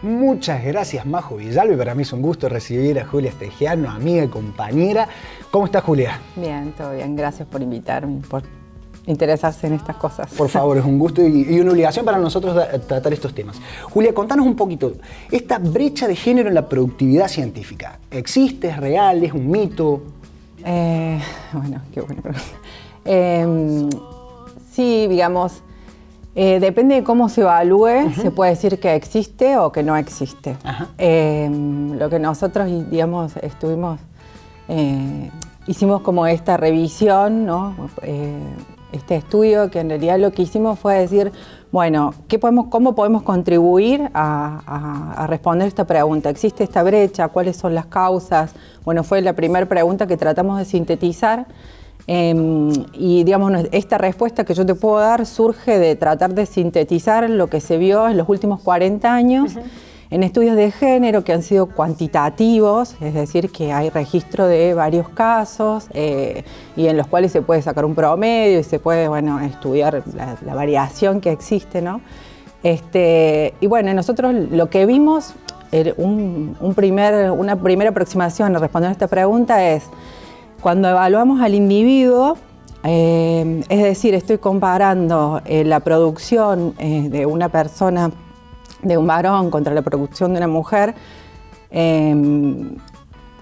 Muchas gracias, Majo Villalba. Para mí es un gusto recibir a Julia Estegiano, amiga y compañera. ¿Cómo estás, Julia? Bien, todo bien. Gracias por invitarme, por interesarse en estas cosas. Por favor, es un gusto y una obligación para nosotros tratar estos temas. Julia, contanos un poquito, esta brecha de género en la productividad científica, ¿existe, es real, es un mito? Bueno, qué buena pregunta. Sí, digamos, depende de cómo se evalúe, se puede decir que existe o que no existe. Lo que nosotros, digamos, hicimos como esta revisión, ¿no? Este estudio, que en realidad lo que hicimos fue decir, bueno, ¿cómo podemos contribuir a responder esta pregunta? ¿Existe esta brecha? ¿Cuáles son las causas? Bueno, fue la primera pregunta que tratamos de sintetizar. Y digamos, esta respuesta que yo te puedo dar surge de tratar de sintetizar lo que se vio en los últimos 40 años en estudios de género que han sido cuantitativos, es decir, que hay registro de varios casos y en los cuales se puede sacar un promedio y se puede, bueno, estudiar la variación que existe, ¿no? Y bueno, nosotros lo que vimos, una primera aproximación a responder a esta pregunta es, cuando evaluamos al individuo, es decir, estoy comparando la producción de una persona, de un varón contra la producción de una mujer,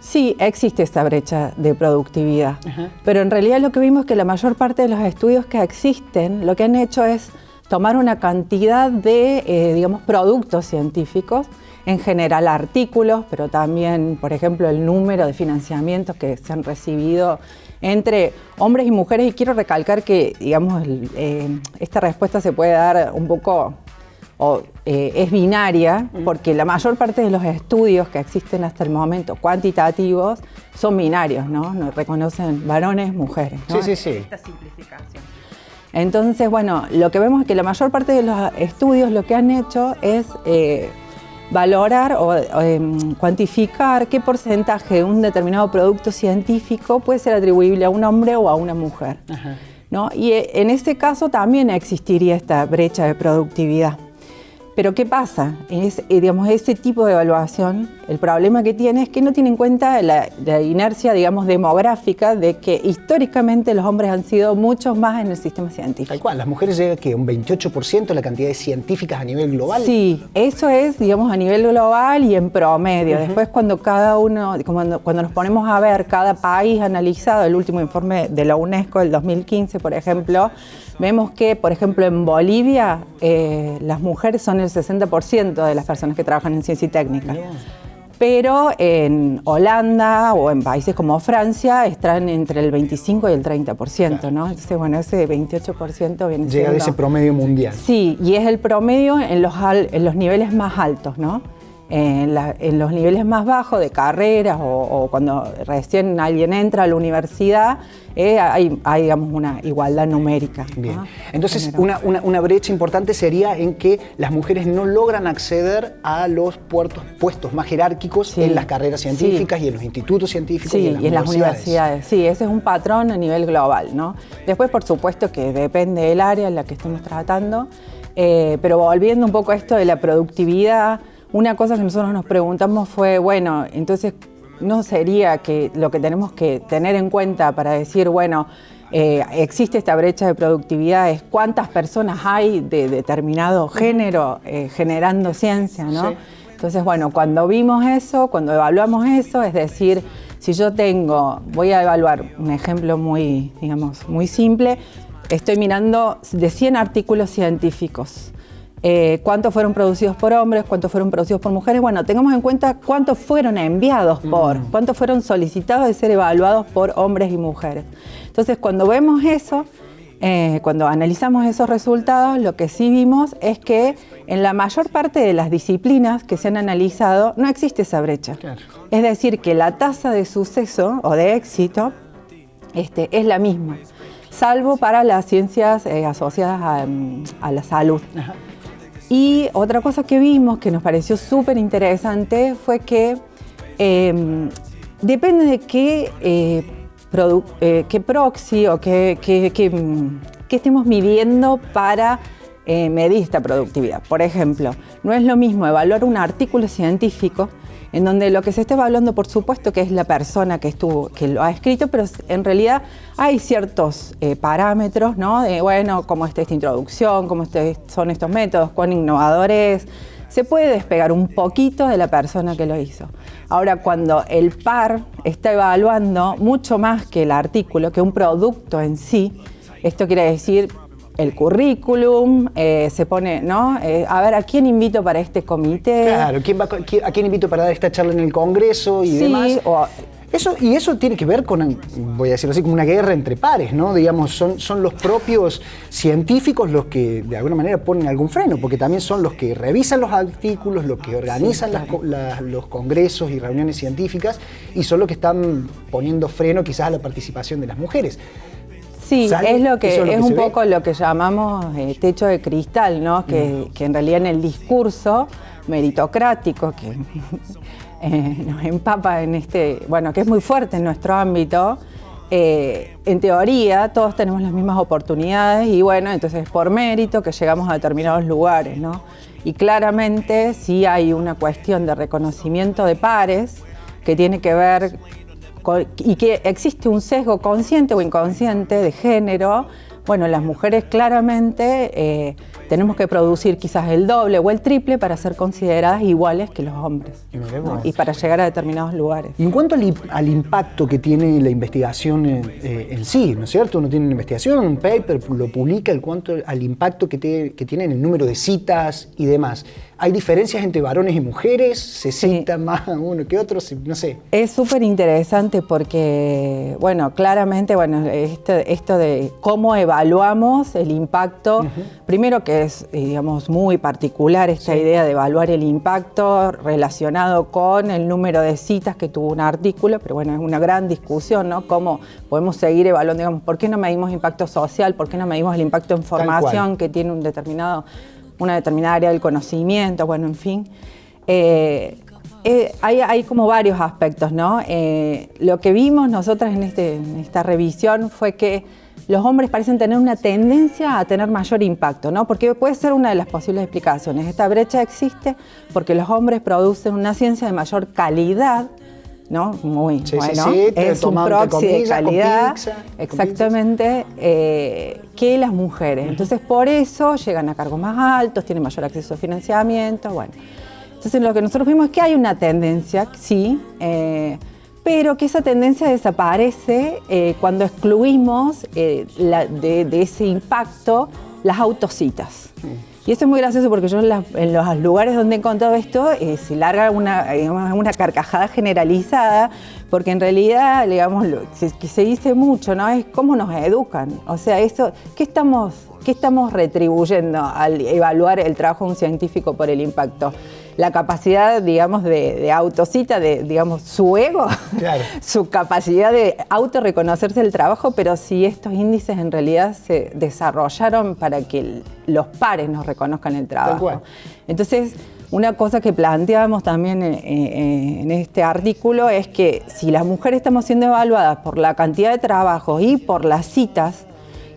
sí existe esta brecha de productividad. Pero en realidad lo que vimos es que la mayor parte de los estudios que existen, lo que han hecho es tomar una cantidad de, digamos, productos científicos, en general artículos, pero también, por ejemplo, el número de financiamientos que se han recibido entre hombres y mujeres. Y quiero recalcar que, digamos, esta respuesta se puede dar un poco, es binaria, porque la mayor parte de los estudios que existen hasta el momento, cuantitativos, son binarios, ¿no? No reconocen varones, mujeres, ¿no? Sí. Esta simplificación. Entonces, bueno, lo que vemos es que la mayor parte de los estudios lo que han hecho es valorar o cuantificar qué porcentaje de un determinado producto científico puede ser atribuible a un hombre o a una mujer, ¿no? Y en este caso también existiría esta brecha de productividad. Pero ¿qué pasa? Digamos, ese tipo de evaluación, el problema que tiene es que no tiene en cuenta la inercia, digamos, demográfica de que históricamente los hombres han sido muchos más en el sistema científico. Tal cual, las mujeres llegan a un 28% de la cantidad de científicas a nivel global. Sí, eso es, digamos, a nivel global y en promedio. Después cuando cuando nos ponemos a ver cada país analizado, el último informe de la UNESCO del 2015, por ejemplo, vemos que, por ejemplo, en Bolivia las mujeres son el 60% de las personas que trabajan en ciencia y técnica. Pero en Holanda o en países como Francia están entre el 25 y el 30%, ¿no? Entonces, bueno, ese 28% viene llega de ese promedio mundial. Sí, y es el promedio en los niveles más altos, ¿no? En los niveles más bajos de carreras o cuando recién alguien entra a la universidad, hay digamos, una igualdad numérica. Bien. ¿No? Entonces, una brecha importante sería en que las mujeres no logran acceder a los puestos más jerárquicos en las carreras científicas y en los institutos científicos y en las universidades. Sí, ese es un patrón a nivel global, ¿no? Después, por supuesto, que depende del área en la que estemos tratando, pero volviendo un poco a esto de la productividad, una cosa que nosotros nos preguntamos fue, bueno, entonces, ¿no sería que lo que tenemos que tener en cuenta para decir, bueno, existe esta brecha de productividad, es cuántas personas hay de determinado género generando ciencia, ¿no? Sí. Entonces, bueno, cuando vimos eso, cuando evaluamos eso, es decir, si yo voy a evaluar un ejemplo muy, digamos, muy simple, estoy mirando de 100 artículos científicos. ¿Cuántos fueron producidos por hombres? ¿Cuántos fueron producidos por mujeres? Bueno, tengamos en cuenta cuántos fueron enviados cuántos fueron solicitados de ser evaluados por hombres y mujeres. Entonces, cuando vemos eso, cuando analizamos esos resultados, lo que sí vimos es que en la mayor parte de las disciplinas que se han analizado no existe esa brecha. Claro. Es decir, que la tasa de suceso o de éxito es la misma, salvo para las ciencias asociadas a la salud. Ajá. Y otra cosa que vimos que nos pareció súper interesante fue que depende de qué proxy o qué estemos midiendo para medís esta productividad. Por ejemplo, no es lo mismo evaluar un artículo científico en donde lo que se está evaluando, por supuesto, que es la persona que lo ha escrito, pero en realidad hay ciertos parámetros, ¿no? De, bueno, cómo está esta introducción, cómo son estos métodos, cuán innovador es. Se puede despegar un poquito de la persona que lo hizo. Ahora, cuando el par está evaluando mucho más que el artículo, que un producto en sí, esto quiere decir el currículum, se pone, ¿no? A ver, ¿a quién invito para este comité? Claro, ¿a quién invito para dar esta charla en el Congreso y demás? Eso tiene que ver con, voy a decirlo así, como una guerra entre pares, ¿no? Digamos, son los propios científicos los que de alguna manera ponen algún freno, porque también son los que revisan los artículos, los que organizan los congresos y reuniones científicas, y son los que están poniendo freno quizás a la participación de las mujeres. Sí, es un poco lo que llamamos techo de cristal, ¿no? Que en realidad en el discurso meritocrático que nos empapa en que es muy fuerte en nuestro ámbito, en teoría todos tenemos las mismas oportunidades y bueno, entonces es por mérito que llegamos a determinados lugares, ¿no? Y claramente sí hay una cuestión de reconocimiento de pares que tiene que ver y que existe un sesgo consciente o inconsciente de género. Bueno, las mujeres claramente tenemos que producir quizás el doble o el triple para ser consideradas iguales que los hombres, ¿no? Y para llegar a determinados lugares. Y en cuanto al impacto que tiene la investigación en sí, ¿no es cierto? Uno tiene una investigación, un paper, lo publica, al impacto que tiene en el número de citas y demás. ¿Hay diferencias entre varones y mujeres? ¿Se cita más uno que otro? No sé. Es súper interesante porque, bueno, claramente, esto de cómo evaluamos el impacto, primero que es, digamos, muy particular esta idea de evaluar el impacto relacionado con el número de citas que tuvo un artículo, pero bueno, es una gran discusión, ¿no? Cómo podemos seguir evaluando, digamos, ¿por qué no medimos impacto social? ¿Por qué no medimos el impacto en formación que tiene una determinada área del conocimiento? Bueno, en fin. Hay como varios aspectos, ¿no? Lo que vimos nosotras en esta revisión fue que los hombres parecen tener una tendencia a tener mayor impacto, ¿no? Porque puede ser una de las posibles explicaciones. Esta brecha existe porque los hombres producen una ciencia de mayor calidad, ¿no? Es un proxy de calidad, exactamente, que las mujeres. Entonces, por eso llegan a cargos más altos, tienen mayor acceso a financiamiento, bueno. Entonces, lo que nosotros vimos es que hay una tendencia, sí, pero que esa tendencia desaparece cuando excluimos de ese impacto las autocitas. Y esto es muy gracioso porque yo en los lugares donde he encontrado esto se larga una carcajada generalizada, porque en realidad, digamos, que se dice mucho, ¿no? Es cómo nos educan. O sea, ¿qué estamos retribuyendo al evaluar el trabajo de un científico por el impacto? La capacidad, digamos, de autocita, digamos, su ego, claro. Su capacidad de autorreconocerse el trabajo, pero si estos índices en realidad se desarrollaron para que los pares nos reconozcan el trabajo. Entonces, una cosa que planteamos también en este artículo es que si las mujeres estamos siendo evaluadas por la cantidad de trabajos y por las citas,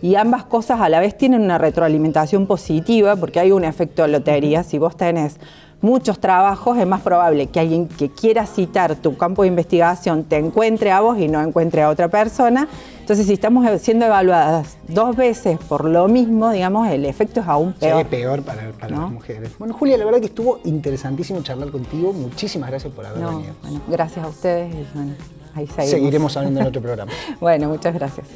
y ambas cosas a la vez tienen una retroalimentación positiva, porque hay un efecto de lotería. Si vos tenés muchos trabajos, es más probable que alguien que quiera citar tu campo de investigación te encuentre a vos y no encuentre a otra persona. Entonces, si estamos siendo evaluadas 2 veces por lo mismo, digamos, el efecto es aún peor. Sí, peor para ¿no? Las mujeres. Bueno, Julia, la verdad que estuvo interesantísimo charlar contigo. Muchísimas gracias por haber venido. Bueno, gracias a ustedes y bueno, ahí seguiremos hablando en otro programa. Bueno, muchas gracias.